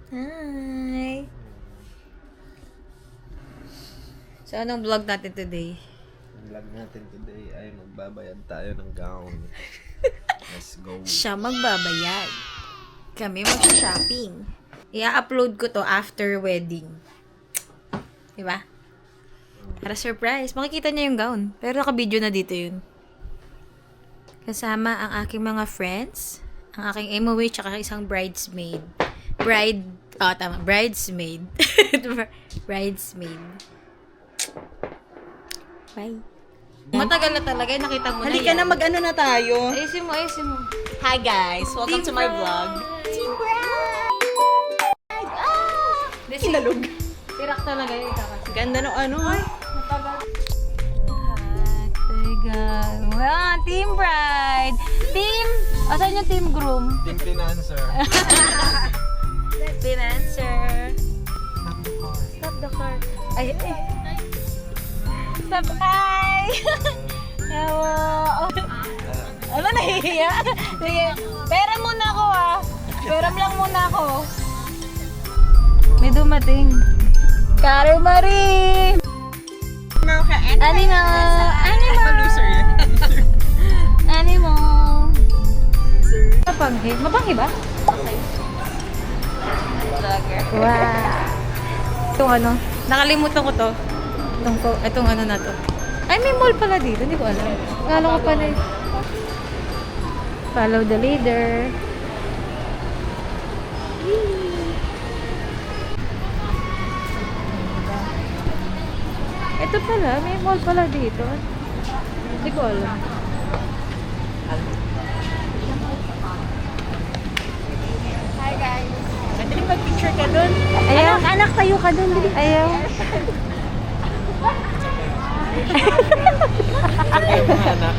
Hi! So, anong vlog natin today? Ang vlog natin today ay magbabayad tayo ng gown. Let's go. Siya magbabayad. Kami mag-shopping. I-upload ko to after wedding. Diba? Para surprise. Makikita niya yung gown. Pero naka-video na dito yun. Kasama ang aking mga friends, ang aking MOA, tsaka isang bridesmaid. Bridesmaid. Bridesmaid. Bye. Matagal na talaga, nakita mo Halika na, mag-ano na tayo. Ayusin mo. Hi guys, welcome to my vlog. Team Bride! Kinalog. Tirak talaga yung kakasya. Ganda ng ano. Ay, Wow, Team Bride! Team! Asan yung Team Groom? Team Financer. Financer. Stop the car. Ay. Stop. Ay! Hello. Ano, nahihiya? Sige. Pera muna ako Pera lang muna ako. May dumating. Karo Marie! Animal! loser yan. Animal! Mapanghi? Mapanghi ba? Wow! Itong ano, nakalimutan ko to. Itong ano na to. Ay, may mall pala dito. Hindi ko alam. Akala ko pala eh. Follow the leader. Ito pala, may mall pala dito. Hindi ko alam. Hi guys. Pwede rin mag-picture ka dun. Ayaw. Anak, tayo ka dun. Ayaw. Ayaw mga anak.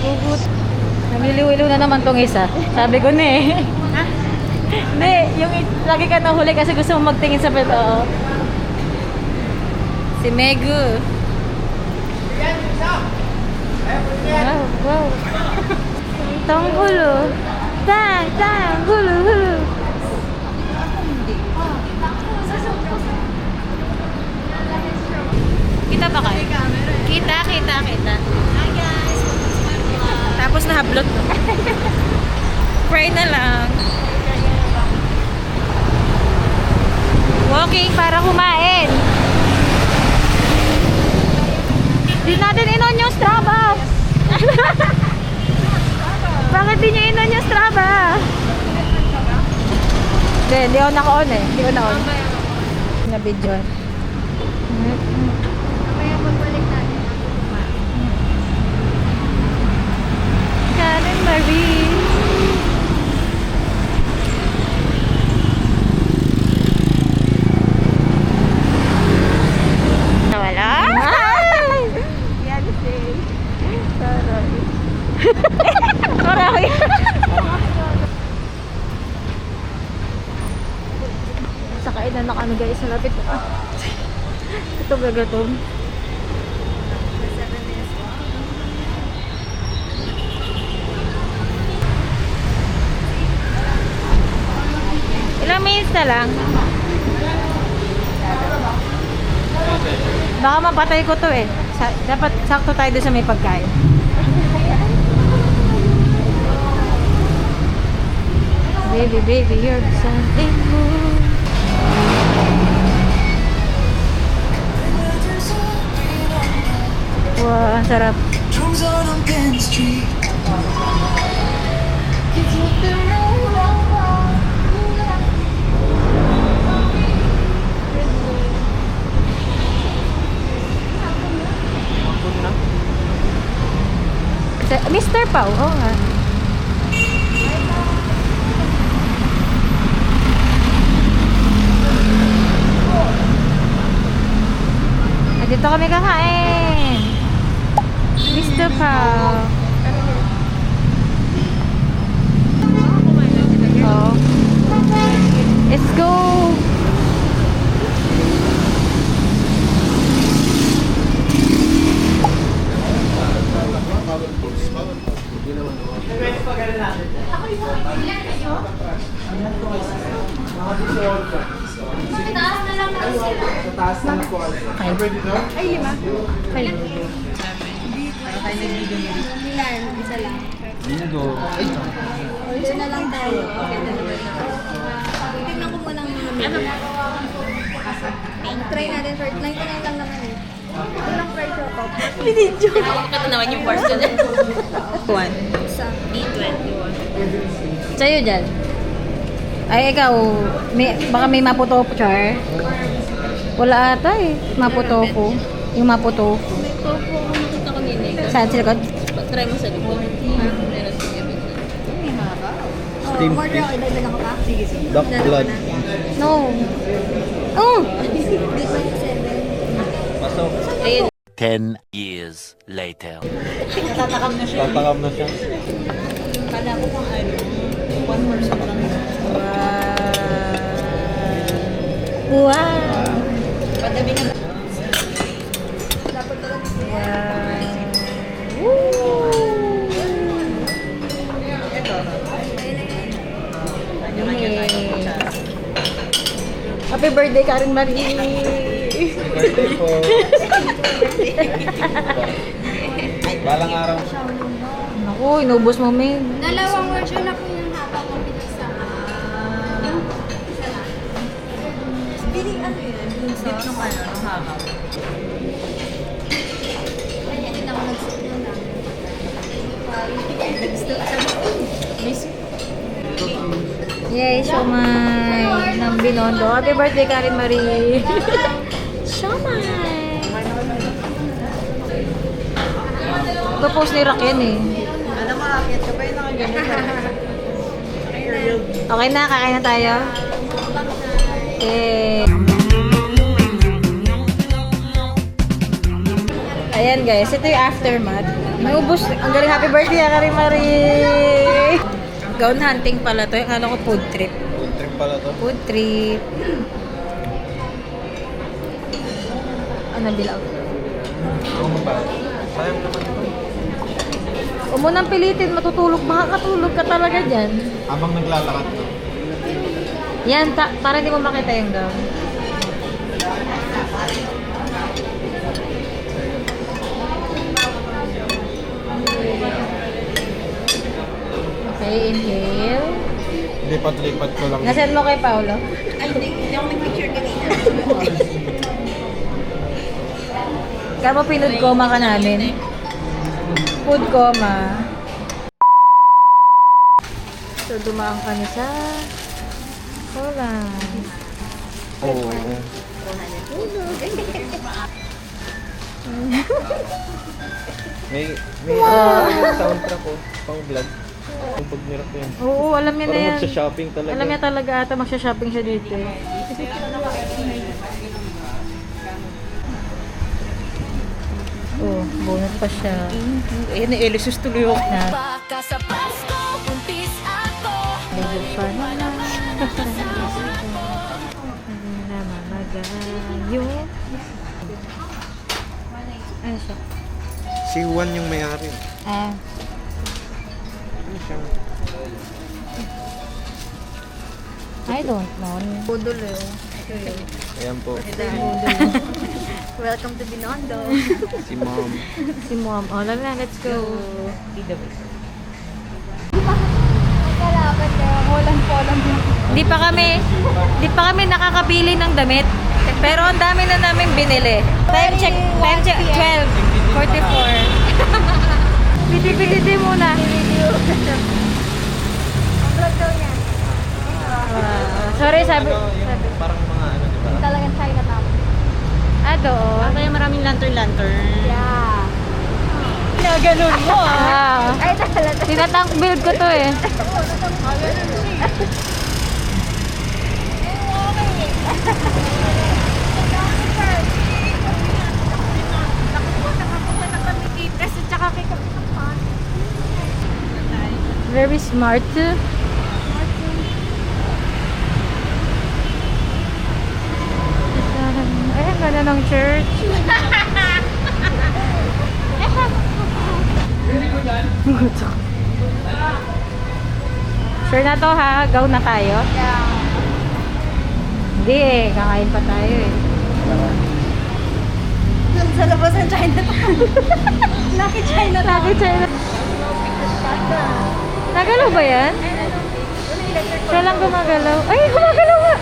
Gugut. Nagiliw-iliw na naman tong isa. Sabi ko na eh. Hindi, yung lagi ka nahuli kasi gusto mo magtingin sa pito. Si Megu. Wow. Tang hulo. Tang hulo. Kita ba kayo? Kita. Hi guys, tapos nahablot. Pray na lang. Walking para kumain. Di natin inon yung Strava. Bakit di nyo inon yung Strava? Hindi ako naka-on eh. Hindi ko na-on. Na video. Karen Marie. Nawala? Yan si. Marami. Sakain na nakano guys sa lapit. Ito gagatom. Ilang minutes na lang? Baka mapatay ko to eh. Dapat sakto tayo doon sa may pagkain. Baby, you're something good. Wow, ang sarap. Mr. Pau, oo nga. Dito kami kakain. Mr. Pau. Oh. Let's go. Hindi naman. Ay, 5. Ilan? Isa lang. Bingo. Isa na lang tayo. Okay, dalawa na. Tignan ko muna ang mga menu. Try natin first. 99 lang naman eh. Walang price ako. Ito naman yung bars ko dyan. 1. Isa. D21. Sa'yo dyan. Ay, ikaw, baka may maputopo, Char. Wala ata eh. Maputopo. Yung maputopo. May tofu ako nakita ko nini. Saan sila ko? Try mo sa likod. Meron sa gabi. Oh, Steam order ako. Idagdagan ko pa. Sige, sige. Duck blood. No. Oh! D27. Pasok. Ayun. 10 years later. Natatakam na siya. Tatakam na siya. Kala ko pang ano. 1% lang. Wow. Wow. Padabi na. Dapat pala dito. Happy birthday, Karen Marie! Birthday po. Balang araw. Naku, inubos mo, May. Dalawang version na po yung haba ko pinagsama. Yung isa lang. Biling ano yun? Yung sauce. Nung ano, nung hakaw. Kaya din ako nag-soup nun lang. Miss. Yay, siomay ng Binondo. Happy birthday, Karen Marie! Siomay! Ito post ni Raken eh. Alam mo, akit ka pa yung nakaganito. Okay na, kakain na tayo. Okay. Ayan guys, ito yung aftermath. May ubos. Ang galing, happy birthday, Karen Marie! Gown hunting pala to. Akala ko food trip. Food trip pala to. Food trip. Ano bilaw? Ano ba? Sayang naman ito. Huwag mo nang pilitin, matutulog. Baka katulog ka talaga dyan. Habang naglalakad to. Yan, para hindi mo makita yung gown. Okay, inhale. Lipat-lipat ko lang. Nasend mo kay Paolo? Ay, hindi ako nag-picture kanina. Kaya mo pinood coma ka namin. Food coma. So, dumaan kami sa Poland. Oo. May soundtrack ko. Pang vlog. Kung pag nirap yan. Oo, alam niya na Parang yan. magsha-shopping talaga. Alam niya talaga ata magsha-shopping siya dito. Oh, bonus pa siya. Ayun, na-elisus tuloy ako. Na, Baka sa Pasko, buntis ako. pa na namamagayo. Ano siya? Si Juan yung may-ari. Ah, Ano siya? I don't know. Budol eh. Ayan po. Welcome to Binondo. Si mom. Si Mom. Oh, lala, let's go. Magkalaban ka. Poland yung Di pa kami nakakabili ng damit. Pero ang dami na namin binili. Time check 12:44. Bili muna. Ang vlog daw niya. Sorry, sabi. Parang mga ano, di ba? Talagang Chinatown. Doon. Kaya maraming lantern-lantern. Yeah. Ganun mo Ay, talaga. Tinatank build ko to eh. Very smart. Ayan, ganda ng church. Sure na to ha? Gaw na tayo? Yeah. Hindi eh. Kakain pa tayo eh. Sa labas ng Chinatown. Lucky Chinatown. Lucky China. Nagalaw ba yan? Siya lang gumagalaw. Ay, gumagalaw nga!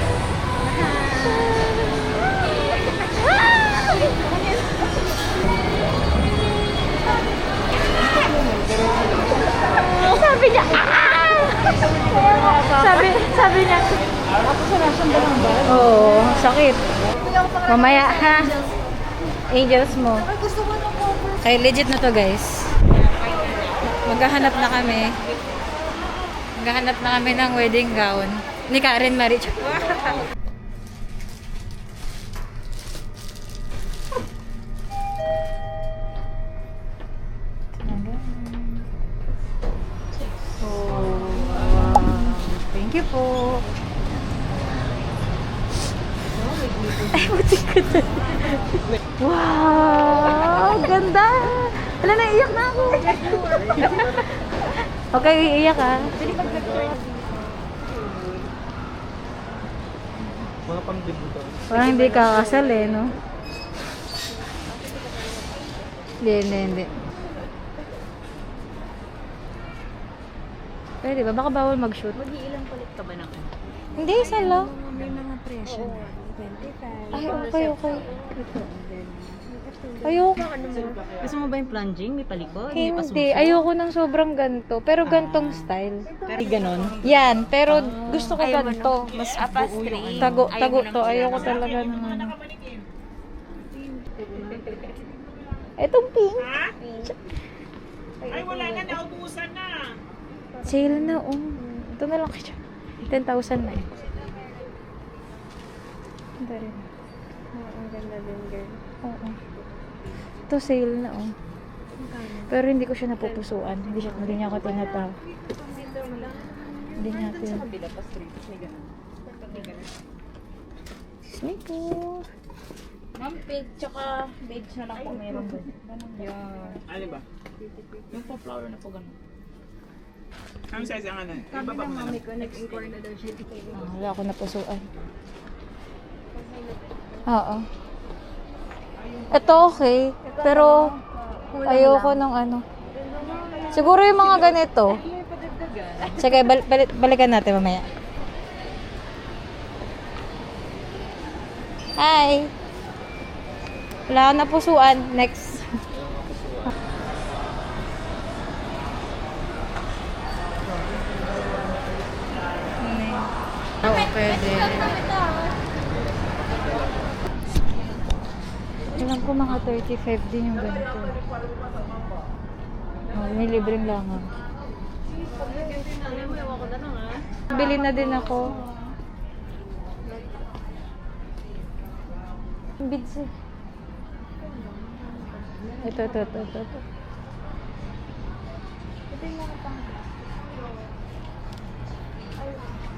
Sabi niya, sabi niya. Oo, sakit. Mamaya ha. Angels mo. Gusto ko ng cover. Okay, legit na to guys. Maghahanap na kami. Maghahanap na kami ng wedding gown ni Karen Marie. Thank you po. Ay, butik ka dyan. Wow! Ganda! Wala, naiiyak na ako. Okay, iiyak ha. Mga pang-debutan. Parang hindi kakasal eh, no? Hindi. Pwede ba? Baka bawal mag-shoot. Mag-iilang palit ka ba ng ano? Hindi, isa lang. May mga presyo. 25. Ay, okay. Ayoko. Gusto mo ba yung plunging? May palikod? May Hindi, ayoko ng sobrang ganto. Pero gantong style. Pero ganon. Yan, pero gusto ko Ayaw mo ganito. Mas buo yung ano. Tago Ayaw mo ng to. Ayoko kulay. talaga ng ano. Itong pink. Ay, wala na, naubusan na. Sale na, oh. Ito na lang siya. 10,000 na eh. Ito rin. Ang ganda din, girl. Oo. Ito sale na, oh. Pero hindi ko siya napupusuan. Hindi niya ako tinatawag. Hindi niya tinatawag. Excuse me po. Ma'am, pink tsaka beige na lang po meron doon. Yan. Ano ba? Yung po flower na po ganun. Ang size ang ano? Ibaba mo na lang. ko, nag-inquire na daw siya. Wala ako napusuan. Oo. Ito okay. Pero ayoko ng ano. Siguro yung mga ganito. Sige, balikan natin mamaya. Hi! Wala akong napusuan. Next. Oo, pwede. Alam ko mga 35 din yung ganito. Oh, may libreng langang. Bili na din ako. Bids eh. Ito.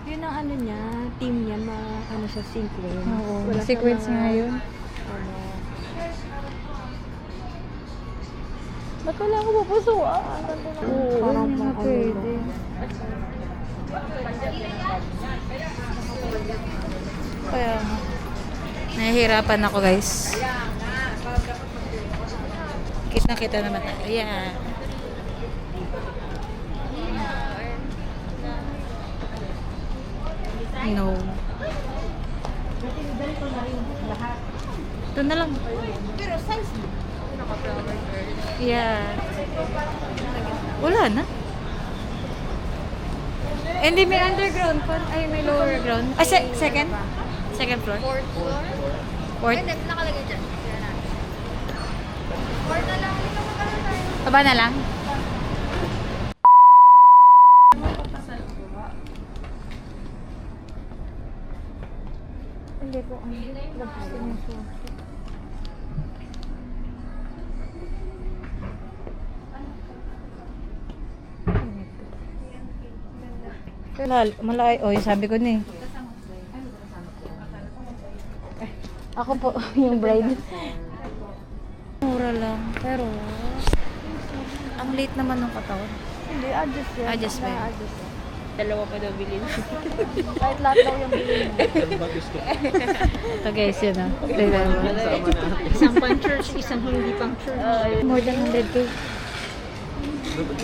Yun ang ano niya, team niya, ano siya, sequence. Oo, Wala sa sequence mga, nga yun. Ano, Ba't wala ako pupusuan? Oo, Parang hindi na pang ano pwede. Kaya nga. Nahihirapan ako guys. Kita naman tayo. Yeah. No. Ito na lang. pero size mo. Yeah. Wala na. Hindi, may underground pa. Ay, may lower ground. Ah, second? Second floor? Fourth floor? Fourth? Ay, nakalagay dyan. Fourth na lang. Hindi ka magkano tayo. Baba na lang? Hindi po. Labas din yung suot. Malay. Oy, sabi ko na eh. Ako po, yung bride. Mura lang, pero ang late naman ng katawan. Hindi, adjust yan. Adjustment. Na-adjust yan. Dalawa pa daw bilhin. Kahit lahat daw yung bilhin mo. Ano ba gusto ko? Ito guys, yun o. Tignan mo. Sama natin. Isang pang church, isang hindi pang church. More than 100k.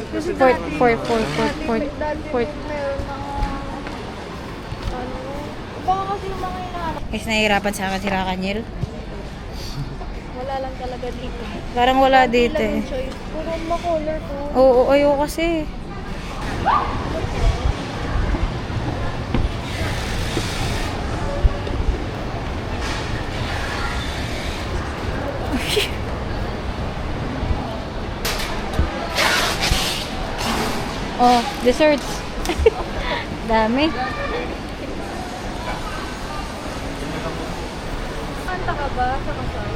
Kasi Fort, dati, fort, dati fort. meron mga, ano, baka kasi yung mga hinahanap. Guys, nahihirapan sa akin si Rakanyel. Wala lang talaga dito. Parang wala dito Ilang eh. yung choice. Puro ma-color ko. Oo, ayoko kasi. Oh, desserts. Dami. Kanta ka ba sa kasal?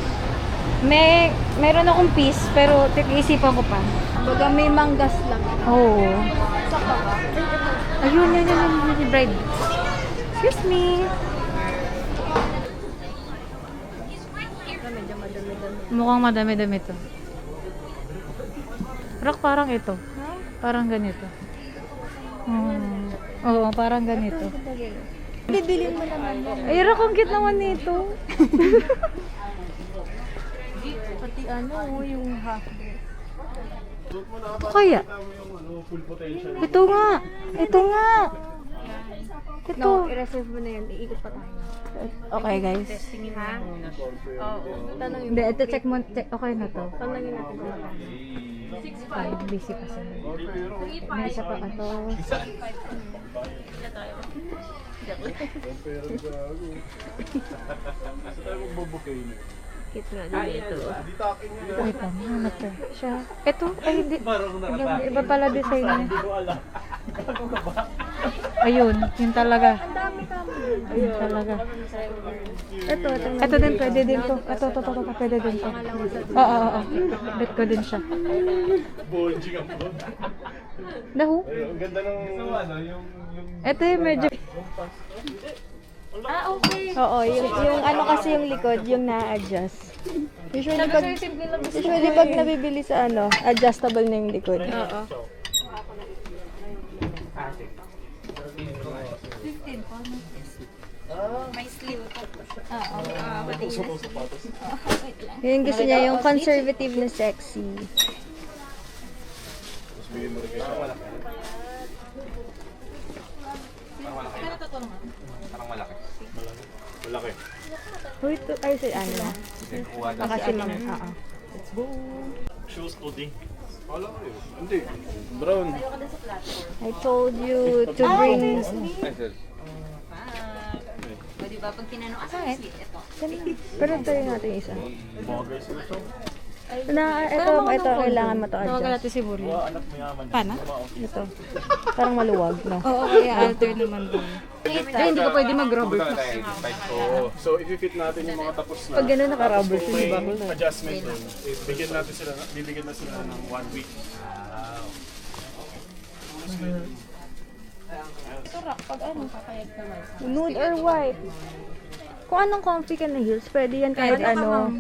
Meron akong piece, pero iisipan ko pa. Baga may manggas lang. Oo. Sakta ka? Ayun, yun, bride. Excuse me. Medyo madami-dami. Mukhang madami-dami to. Rock, parang ito. Parang ganito. Oo, parang ganito. Bibilin mo naman yan. Ay, Rock, ang cute naman nito. Pati ano, yung half dress. Ito kaya? Ito nga. Ito nga. Ito. No, i-reserve mo na yan. Iikot pa tayo. Okay, guys. Ha? Oo. Tanongin Hindi, mo. ito check mo. Check. Okay na to. Tanongin natin kung magkano. Ay, busy pa siya. May isa pa to. Kit nga dito. Wait lang, ano to? Siya. Ito? Ay, hindi. Iba pala design niya. Ayun, yun talaga. Ang dami kami. Yun talaga. Ito. Ito din, pwede din to. Ito, pwede din to. Oo. Bet ko din siya. Dahu? Ang ganda ng ano, yung Ito yung medyo... Oo, yung ano kasi yung likod, yung na-adjust. Usually pag nabibili sa ano, adjustable na yung likod. Oo. Yung gusto niya, yung conservative na sexy. parang malaki. Uy, ito, ay, sa ano na. Kasi mga, oo. Shoes clothing. Hindi. Brown. I told you to bring... Pero tayo natin yung isa. Ito, kailangan mo to Tawagan adjust. natin si Buri. Anak mayaman. Paano? Ito. Parang maluwag, no? Oo, kaya alter naman din. Hindi ko pwede mag-rubber. So, if-fit natin yung mga tapos na Pag gano'n naka-rubber, may siniba ko na. adjustment dun, bigyan natin sila, bibigyan na sila ng 1 week. Nude or white? Kung anong comfy ka na heels, pwede yan kahit ano.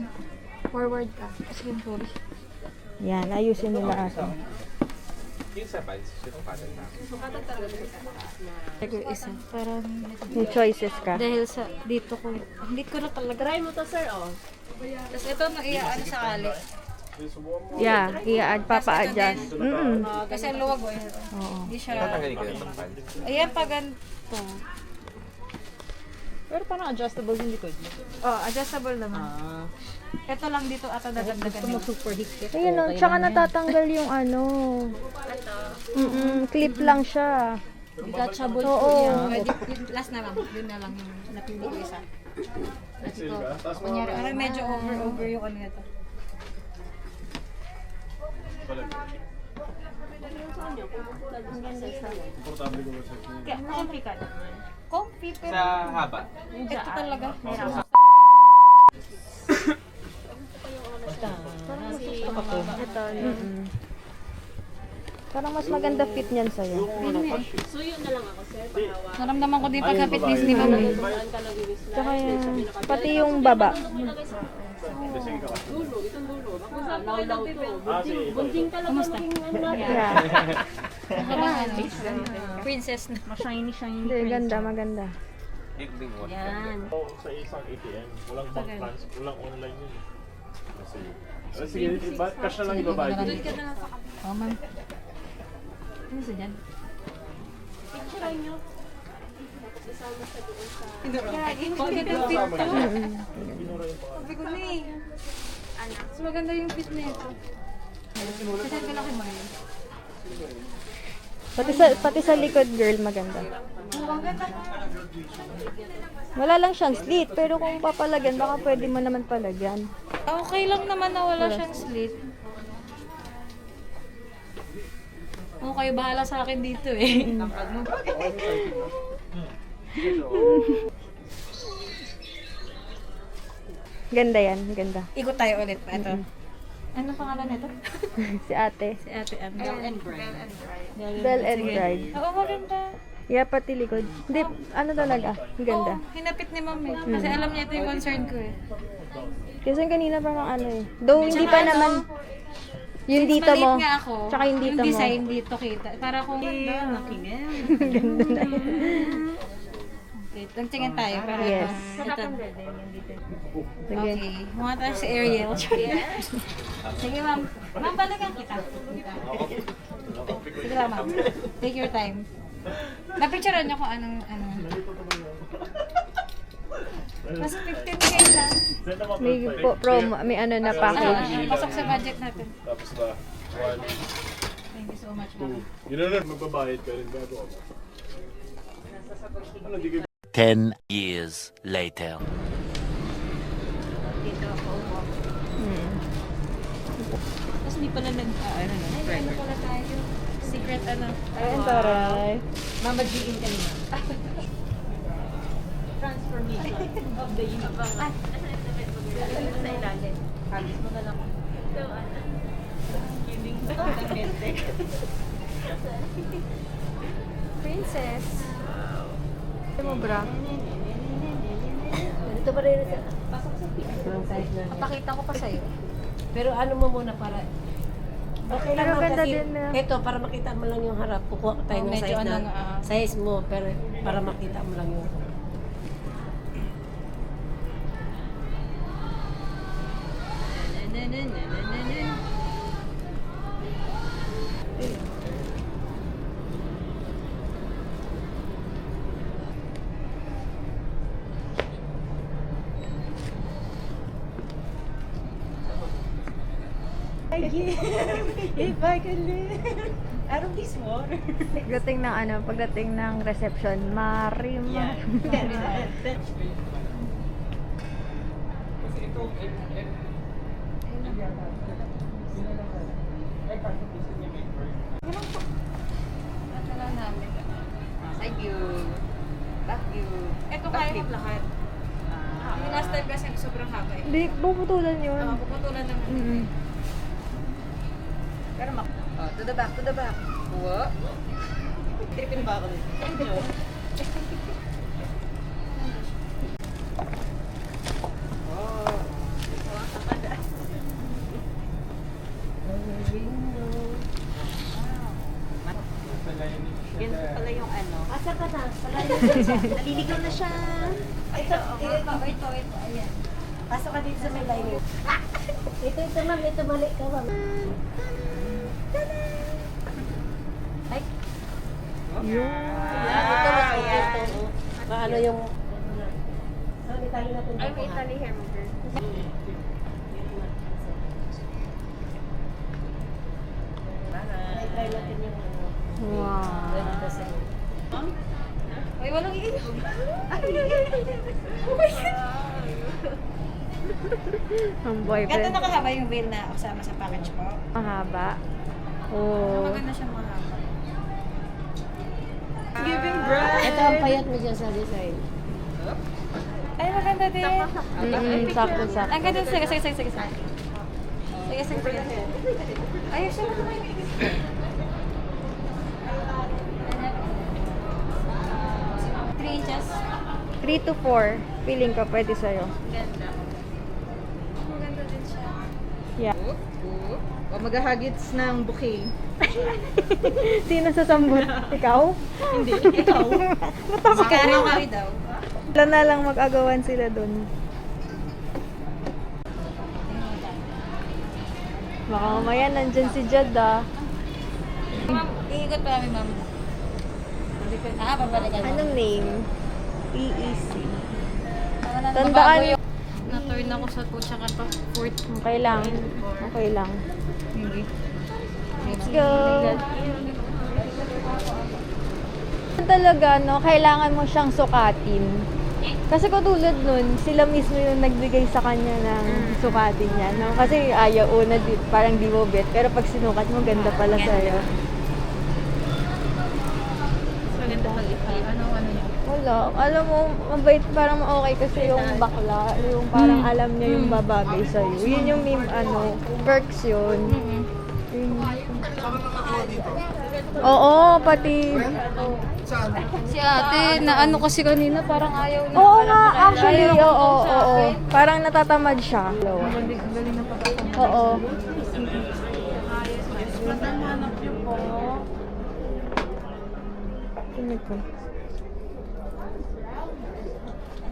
Forward ka. Kasi yung sorry. Yan, ayusin nila ato. Yung sa pants, sinukatan na. Yung isa. Parang May choices ka. dahil sa dito ko. Hindi ko na talaga. Try mo to, sir, oh. Tapos ito na iaano sa kali. Yeah, i-add, papa-adjust. Kasi ang luwag, eh. Oo. Hindi siya. Tatanggalin ko yung pants. Ayan, pag ganito. Pero parang adjustable yung likod. Oh, adjustable naman. Ito lang dito ata dadagdagan nila. Super higpit. Ayun, no, tsaka natatanggal yung ano. Clip lang siya. Detachable Oo. Yung last na lang. Yun na lang yung napili ko isa. Ito. Kunyari, parang medyo over yung ano nito. Kaya, comfy ka naman. Comfy, pero Sa haba. ito talaga. Ito, Parang mas maganda fit niyan sa'yo. Naramdaman ko din pagka-fitness ni Mami. Tsaka pati yung baba. Hindi, sige ka. Dulo, itong dulo. Law-law to. Sige. Bunting talaga maging ano natin. Princess na. Ma-shiny-shiny. Hindi, ganda, maganda. Yan. Sa isang ATM, walang bank transfer, walang online yun. Sige, cash na lang ibabayad. Oh, ma'am. Ano sa dyan? Picture nyo. Sabi ko na eh. Mas maganda yung fit na ito. Kasi ko lang kay Mario. Pati sa likod, girl, maganda. Wala lang siyang slit, pero kung papalagyan, baka pwede mo naman palagyan. Okay lang naman na wala siyang slit. Okay, bahala sa akin dito eh. Ganda yan, ganda. Ikot tayo ulit pa ito. Ano pangalan nito? Si ate. Si Ate Ann. Bell and Bride. Bell and Bride. Oo, maganda. Yeah, pati likod. Hindi, ano talaga, ganda. Oo, hinapit ni Ma'am eh. Kasi alam niya ito yung concern ko eh. Kasi kanina parang ano eh. Though hindi pa naman yung dito Maliit mo. nga ako. Tsaka yung dito mo. design dito kita. Para kung... Ganda. Ganda na yun. Okay, tingin tayo. Para Yes. ito. Sige. Okay. Mukha tayo si Ariel. Sige, Ma'am. Ma'am, balikan kita. Sige lang, Ma'am. Take your time. Napicturean niyo kung anong... Mas 15K lang. May promo, may ano na package. Pasok sa budget natin. Tapos ba? 1, Thank you so much, Ma'am. 2. Yun na magbabayad ka rin bago ako. Ano, di ka 10 years later. Tapos hindi pala ano pala tayo? Secret ano? Ayun, taray. Mama G-in kanina. Transformation of the universe. Sa ilalim. Halis mo na lang. Kidding. Princess. Ito mo, bra. Dito pa rin siya. Pasok sa Pakita ko pa sa'yo. Pero ano mo muna para... Okay lang Pero naman ganda kasi din na. ito para makita mo lang yung harap. Kukuha tayo Oh, ng medyo size na ano nga, size mo pero para makita mo lang yung Pagdating ng ano, pagdating ng reception, Marima. Ito lang namin. Side view. Back view. Ito kaya mo lahat. Yung last time kasi sobrang haba eh. Hindi, puputulan yun. Puputulan naman. Mm. Pero to the back, to the back. What? Tripin ba ako dito? Ganito pala yung ano. Asa ka na? Naliligaw na siya. Ito, ayan. Pasok ka dito sa may line. Ito ma'am, ito mali ka ma'am. Ay. Ito mas okay ito. Paano yung... Ano, itali natin. Ay, may itali hair mo, girl. Try natin yung ano. Wow. Ay, walang iiyak. Ang Ganito boyfriend. nakahaba yung veil na kasama sa package mo. Mahaba. Oh. Maganda siyang mahaba. Ito ang payat mo dyan sa design. Ay, maganda din. Sakto-sakto. Ang ganda. Sige, sige, sige, sige. Sige, sige, sige. Ayos siya. 3 inches. 3 to 4. Feeling ko pwede sa'yo. Maganda Yeah. O maghahagits ng bouquet. Sino sasambot? Ikaw? Hindi, ikaw. Natakot ka rin. Kami daw. Wala na lang mag-agawan sila dun. Baka mamaya nandyan si Jad Iikot pa kami, ma'am. Babalikan mo. Anong name? EEC. Tandaan. Tandaan. Na-turn ako sa 2 tsaka to. 4. Okay lang. Okay lang. Let's go. Talaga, no, kailangan mo siyang sukatin. Kasi katulad nun, sila mismo yung nagbigay sa kanya ng sukatin niya, no? Kasi ayaw una, parang di mo bet. Pero pag sinukat mo, ganda pala sa'yo. Maganda pag-ipay. Ano niya? Wala. Alam mo, mabait, parang okay kasi yung bakla. Yung parang alam niya yung babagay sa'yo. Yun yung perks yun. Oo, pati... Si ate, na ano kasi kanina, parang ayaw niya. Oo nga, actually, oo. Parang natatamad siya. Oo.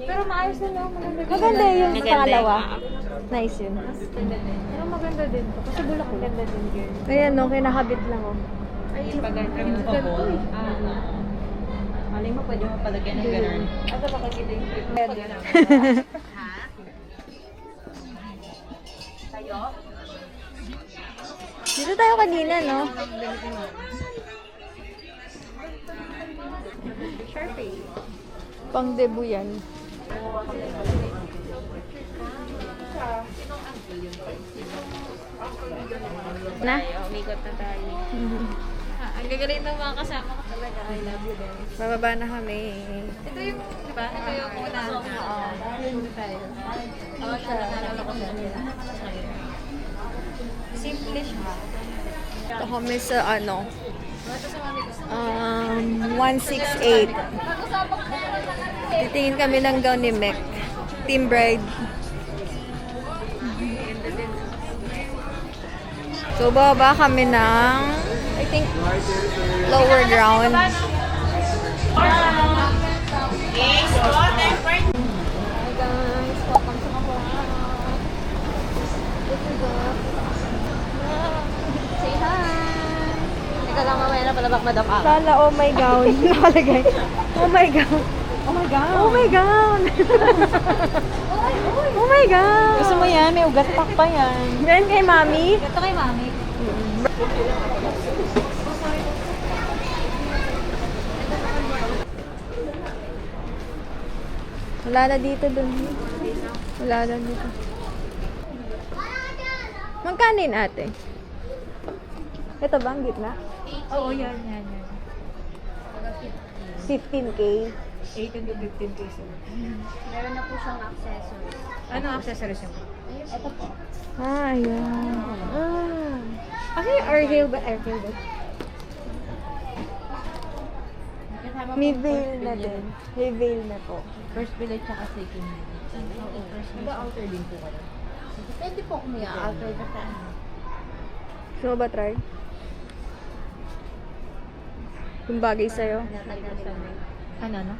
Pero maayos na lang. Maganda yung pangalawa. Nice yun. Pero maganda din to. Kasi bulak ko. Maganda din girl. Ayan, no, kinakabit lang, oh. Malay mo, pwede mo palagyan ng gano'n. Ito makikita yung clip. Dito tayo kanina, no? Pang debut yan. Na? Umikot na tayo. Ang gagaling ng mga kasama ko talaga. I love you guys. Bababa na kami. Ito yung, di ba? Ito yung una. Dito tayo. Oo, siya. Nalala ko siya. Simple siya. Ito kami sa 168. Titingin kami ng gown ni Mek. Team Bride. So, bababa kami ng, I think, lower ground. Hi guys, welcome sa Kapwa. Say hi! Teka lang, mamaya na palabak madam ako. Sala, oh my gown. Nakalagay. Oh my gown. Oh my God! Oh my gown. Oh my gown. Gusto mo yan? May ugat pack pa yan. Yan kay Mami. Ito kay mami. Wala na dito dun. Wala na dito. Magkano yun, ate? Ito ba ang gitna? Oo, yan. 15K. 18 to 15 pesos. Meron na po siyang accessories. Ano accessories niya? Ito po. Ah, ayan. Kasi airhail ba? Airhail ba? May veil na din. May veil na po. First village tsaka second village. Oo. Nag-outer din po kayo. Pwede po kung i-alter na tayo. Gusto mo ba try? Yung bagay sa'yo. Ano?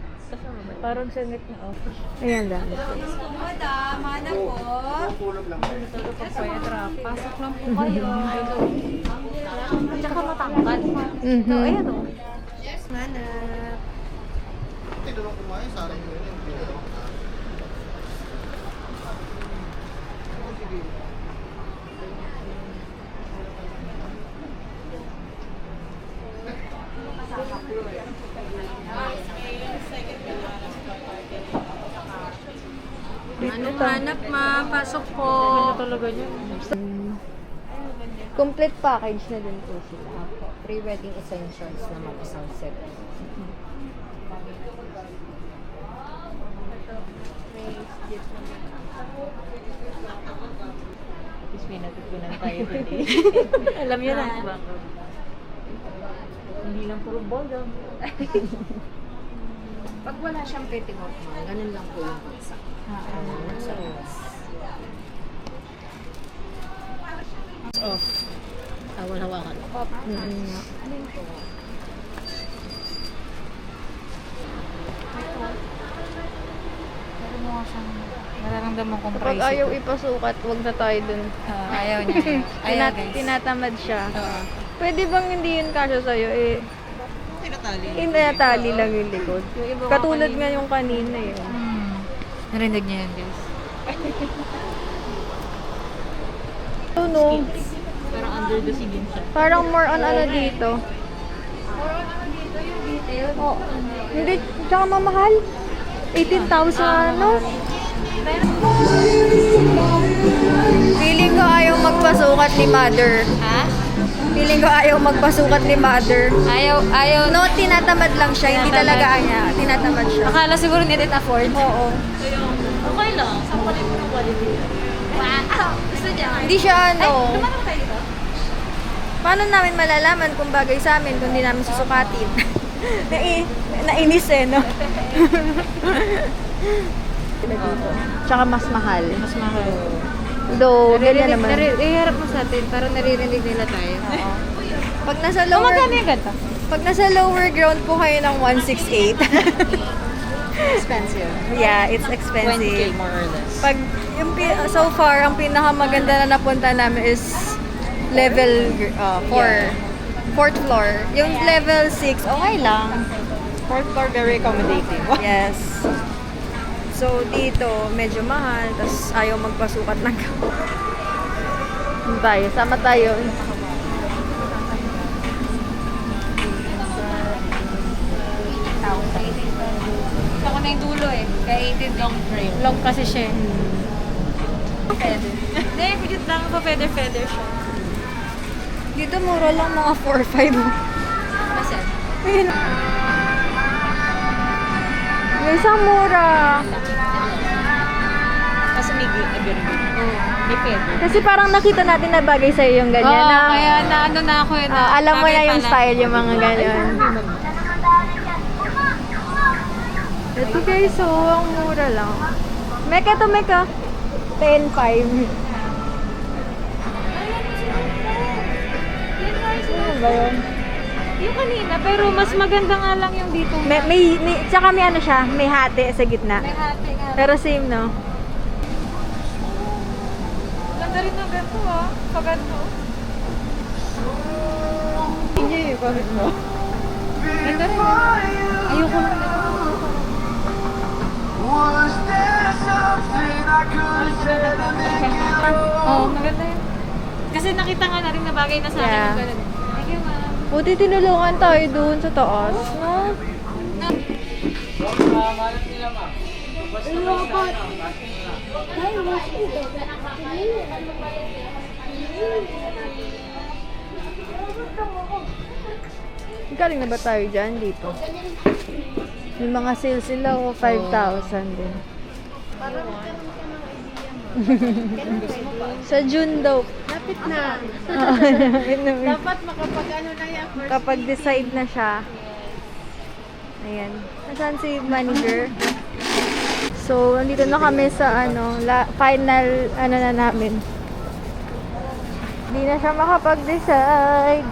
Parang sa neck na off. Ayan lang. Madam, mana po. Pasok lang po kayo. Tsaka matangkad. Mhm. Ayan o. Yes, mana. Anong hanap ma? Pasok po. Talaga niya. Complete package na din po sila. Pre-wedding essentials na mag-isang set. Tapos may natutunan tayo today. Alam niyo na. Hindi lang puro ballroom. Pag wala siyang petticoat, ganun lang po yung bagsak. Sa oras. off. Tawal hawakan. Pero mukha siyang nararamdaman kong Kapag pricey. ayaw ipasukat, wag na tayo dun. Ayaw niya. Ayaw, guys. Tinatamad siya. Oo. Pwede bang hindi yun kasya sa'yo? Tinatali lang yung likod. Yung iba Katulad nga yung kanina eh. Narinig niya yan, guys. So, no. Parang under the sea din siya. Parang more on ano dito. Oh, hindi, tsaka mamahal. 18,000 ano? Feeling ko ayaw magpasukat ni mother. Ha? Feeling ko ayaw magpasukat ni mother. Ayaw. No, tinatamad lang siya. Hindi talaga niya. Tinatamad siya. Akala siguro hindi din afford. Oo. Okay lang. Sa quality mo quality. Wow! Gusto niya. Hindi siya ano. Naman tayo dito? Paano namin malalaman kung bagay sa amin kung di namin susukatin? Nainis eh, no? Tsaka mas mahal. Mas mahal. Though, ganyan naman. Iharap mo sa atin, parang naririnig nila tayo. Pag nasa lower... Magkano yung ganito? Pag nasa lower ground po kayo ng 168. Expensive. Yeah, it's 20K expensive. more or less. Pag so far, ang pinakamaganda na napunta namin is level 4. Fourth floor. Yung level 6, okay lang. Fourth floor, very accommodating. Yes. So, dito, medyo mahal. Tapos, ayaw magpasukat ng tayo. Sama tayo. Ako na yung dulo eh. Kaya 18 long frame. Long kasi siya eh. Feather. Hindi, pigit lang pa feather siya. Dito, mura lang mga 4-5. Kasi? Ayun. May isang mura. Kasi may agad. May feather. Kasi parang nakita natin na bagay sa'yo yung ganyan. Oo, na, kaya na ano na ako eh. alam mo bagay na yung pala. style, yung mga ganyan. Ito guys, so, ang mura lang. Meka to, Meka. 10.5. Ano ba yun? Yung kanina, pero mas maganda nga lang yung dito. Tsaka may ano siya, may hati sa gitna. May hati nga. Pero same, no? Ganda rin ng ganito ah. Paganto. Hindi, bakit mo? Ganda rin. Ayoko lang nito. Oo, maganda yun. Kasi nakita nga na rin na bagay na sa akin Yeah. yung ganun. Thank you, ma'am. Buti tinulungan tayo dun sa taas, no? Galing na ba tayo dyan dito? May mga sale sila o 5,000 din. Sa June daw. Lapit na. Dapat makapag-ano na yan. kapag decide na siya. Ayan. Nasaan si manager? So, andito na kami sa final na namin. Hindi na siya makapag-decide.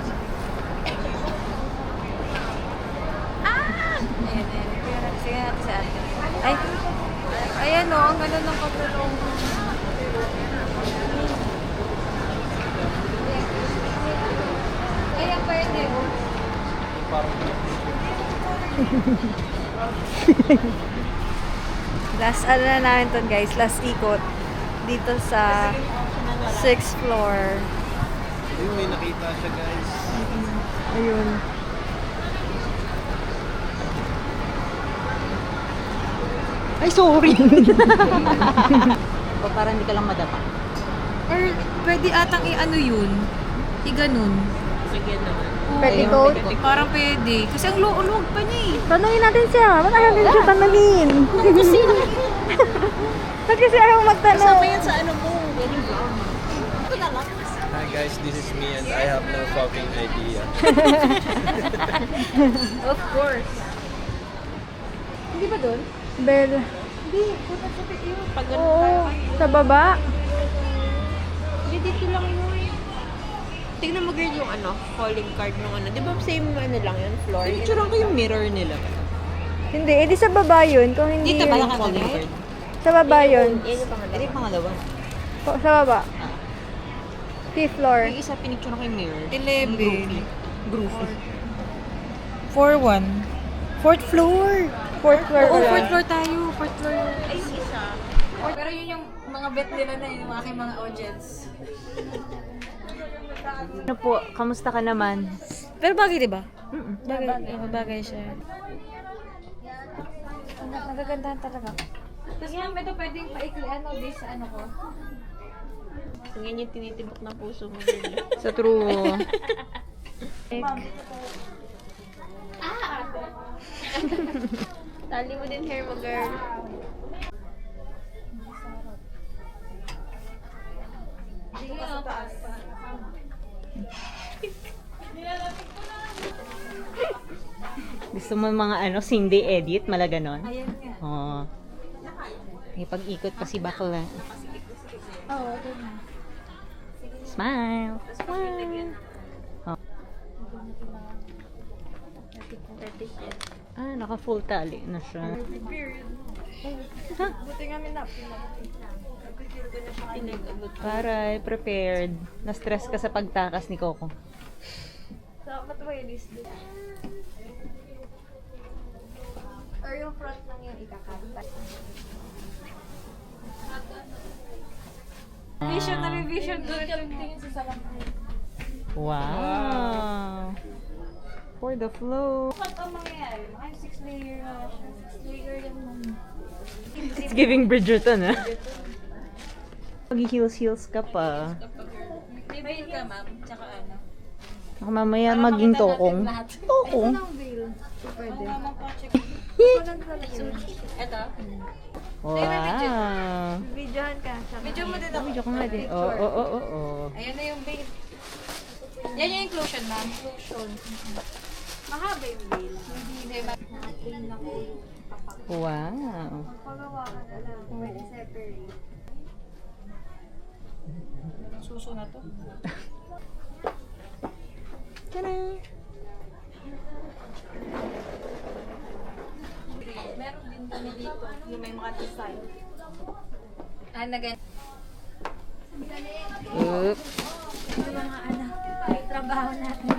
Sige natin sa atin. Ay, ayan o, ang ganda ng paglalong. Ayan, pwede o. Last na namin to guys, last ikot. Dito sa 6th floor. Ayun, may nakita siya guys. Ayun. Ay, sorry! O para hindi ka lang madapa. Or pwede atang i-ano yun. I-ganon. Sige naman. Petticoat. Parang pwede. Kasi ang luog pa niya eh. Tanungin natin siya. Ba't ayaw din siya tanungin? Ba't kasi ayaw magtanong? Kasama yan sa ano mo. Wedding gown. Ito na lang. Hi guys, this is me and I have no fucking idea. Of course. Hindi ba doon? Bell. Hindi, putat-putat yun. Pag ganun Oo, tayo. sa baba. Hindi, dito lang yun. Tingnan mo girl yung ano, calling card nung ano. Di ba same ano lang yun, floor? Picturean ko yung mirror nila. Hindi, edi sa baba yun. Kung hindi Dito ba yun. calling card? Sa baba yun. Yan yung pangalawa. Ito yung pangalawa. Sa baba. 5th floor. Yung isa, pinicture ko yung mirror. 11. Groovy. 4-1. 4th floor. 4th floor. Oo, pala. 4th floor tayo. 4th floor. Ay, yung isa. Pero yun yung mga bet nila na yun, yung aking mga audience. Ano po, kamusta ka naman? Pero bagay, di ba? Bagay siya. Nagagandahan talaga. Tapos ma'am, ito pwedeng paiklian o base sa ano ko. Ganyan yung tinitibok na puso mo. Sa true. Tali mo din hair mo, girl. Gusto mo mga ano, same day edit? Mala ganon? Ayan nga. Oo. May pag-ikot pa si bakla. Oo, ito na. Smile! Smile! Oh. Ah, naka full tali na siya. Buti nga may Paray, prepared. Na-stress ka sa pagtakas ni Coco. Dapat ba yun is or yung front lang yung ikakanta. Vision na may vision doon. Tingin sa salamin. Wow! For the flow. Ano ang mangyayari? Ay, 6 layer na siya. 6 layer yung It's giving Bridgerton, ah. Mag-heels-heels ka pa. May veil ka, ma'am. Tsaka ano. Baka mamaya maging tokong. Tokong? ang veil. So, pwede. Ito. Wow! Videohan ka. Medyo mo din ako. Video ko nga din. Oo. Ayan na yung veil. Yan yung inclusion, ma'am. Inclusion. Mahaba yung veil. Hindi, ma'am. Wow! Pagawa ka na lang. Pwede separate. Suso na to. Tada! Meron din kami dito. Yung may mga design. Ah, na ganyan. Oop! Yung mga anak. May trabaho natin.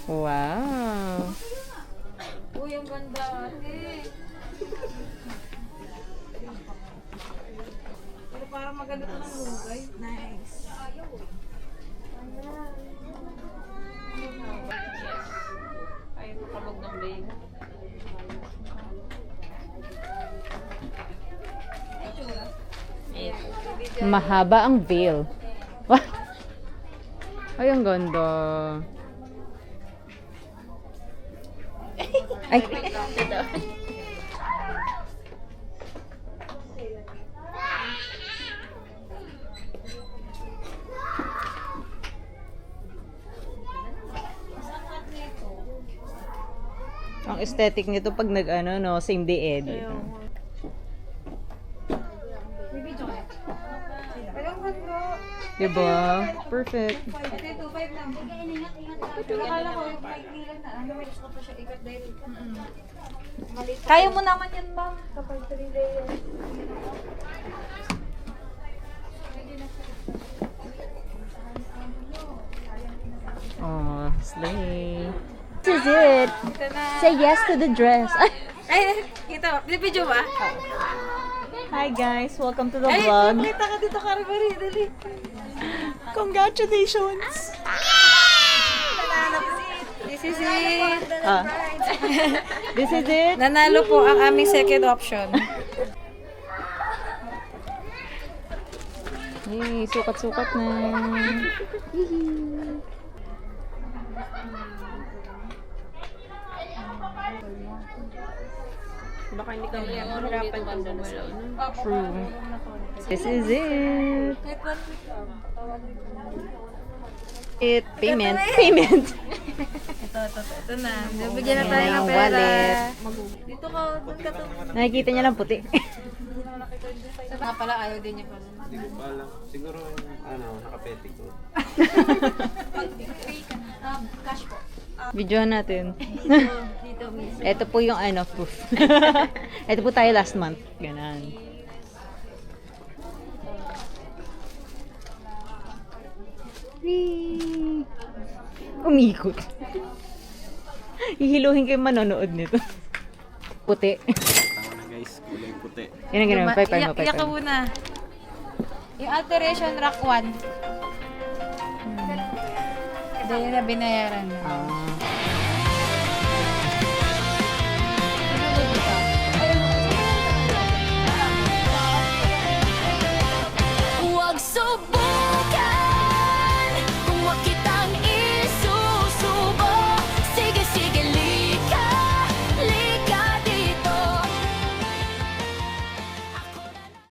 Wow! Uy, ang ganda. Pero parang maganda to ng lugay. Nice. Ayun, nakalog ng veil. Mahaba ang veil. Ay, ang ganda. Ay! Ang aesthetic nito pag nag-ano, no, same day edit. Diba? Perfect. Ito, 2.5 lang. Pero akala ko, may kailan na. Ano, may gusto ko pa siya ikat dahil. Kaya mo naman yan, ma'am. Kapag 3 layer. Oh, slay. This is it. Say yes to the dress. Ay, kita. Video ba? Hi guys, welcome to the Ay, vlog. makita ka dito, Carvery. Dali. Congratulations! This is it. Ah. This is it. Nanalo po ang aming second option. Yay, sukat-sukat na. Baka hindi ka mahirapan kung gumalaw. True. This is it. Payment. Ito na. Bigyan na tayo ng pera. Wallet. Dito ka, doon ka to. Nakikita niya lang puti. Sa mga pala, ayaw din niya pala. Hindi ko pa alam. Siguro, naka-petticoat. Cash po. Video natin. Dito mismo. Ito po yung proof. Ito po tayo last month. Ganon. Whee! Umikot. Hihiluhin kayo manonood nito. Puti. Tama na guys, kulay puti. Yan ang ganun. Pay mo. Iyak ka muna. Yung alteration rack 1. Hindi na binayaran na. Ah.